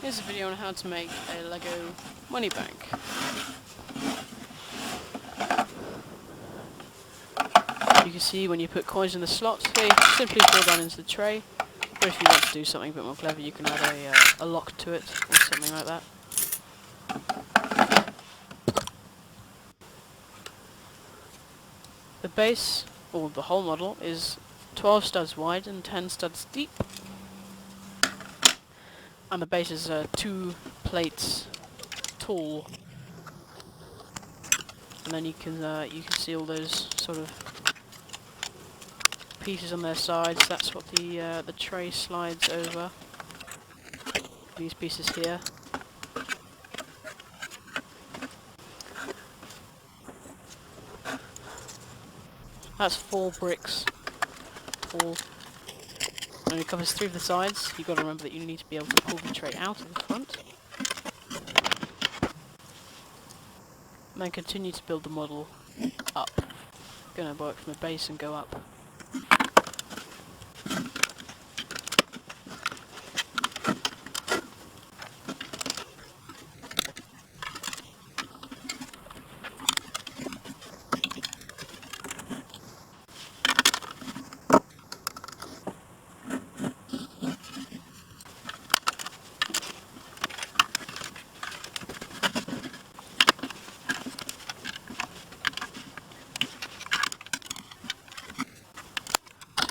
Here's a video on how to make a Lego money bank. You can see when you put coins in the slots, they simply fall down into the tray. But if you want to do something a bit more clever, you can add a lock to it or something like that. The base, or the whole model, is 12 studs wide and 10 studs deep. And the base is 2 plates tall. And then you can see all those sort of pieces on their sides. That's what the tray slides over. These pieces here. That's 4 bricks tall. And it covers 3 of the sides. You've got to remember that you need to be able to pull the tray out of the front. And then continue to build the model up. Gonna work from the base and go up.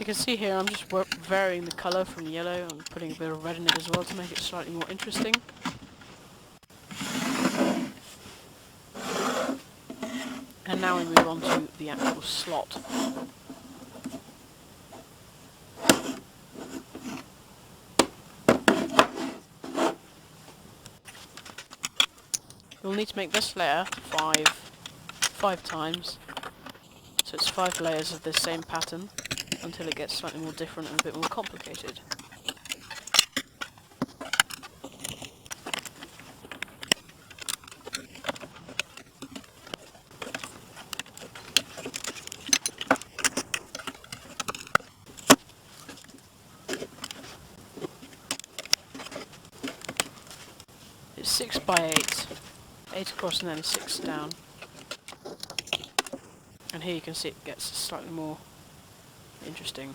You can see here I'm just varying the colour from yellow and putting a bit of red in it as well to make it slightly more interesting. And now we move on to the actual slot. You'll need to make this layer five times, so it's 5 layers of this same pattern until it gets slightly more different and a bit more complicated. It's 6 by 8, 8 across and then 6 down. And here you can see it gets slightly more interesting.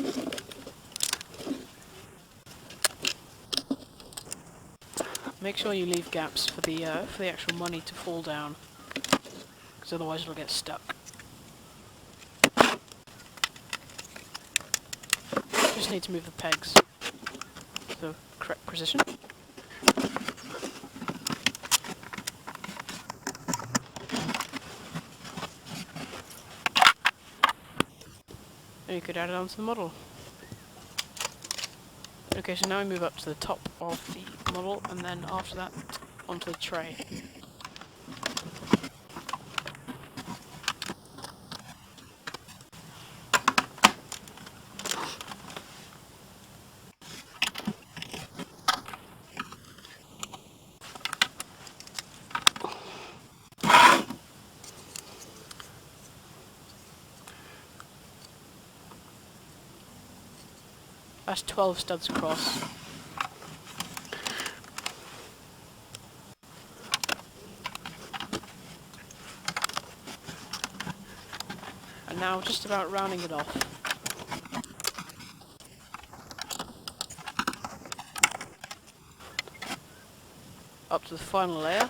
Make sure you leave gaps for the actual money to fall down, because otherwise it'll get stuck. Just need to move the pegs to the correct position. And you could add it onto the model. Okay, so now we move up to the top of the model, and then after that onto the tray. That's 12 studs across. And now just about rounding it off. Up to the final layer.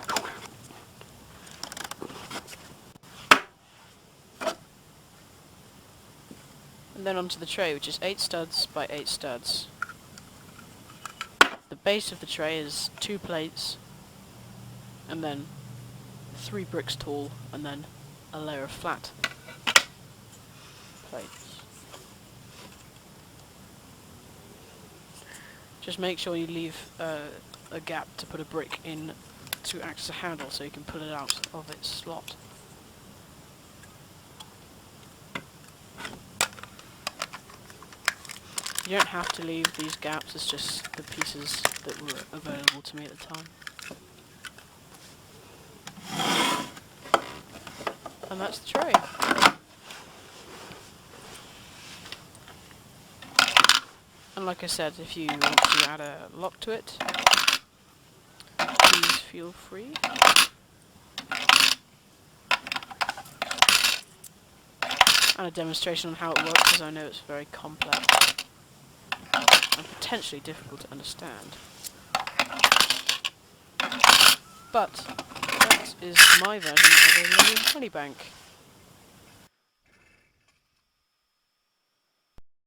And then onto the tray, which is 8 studs by 8 studs. The base of the tray is 2 plates, and then 3 bricks tall, and then a layer of flat plates. Just make sure you leave a gap to put a brick in to act as a handle so you can pull it out of its slot. You don't have to leave these gaps, it's just the pieces that were available to me at the time. And that's the tray. And like I said, if you want to add a lock to it, please feel free. And a demonstration on how it works, because I know it's very complex and potentially difficult to understand. But that is my version of a Millennium Money Bank.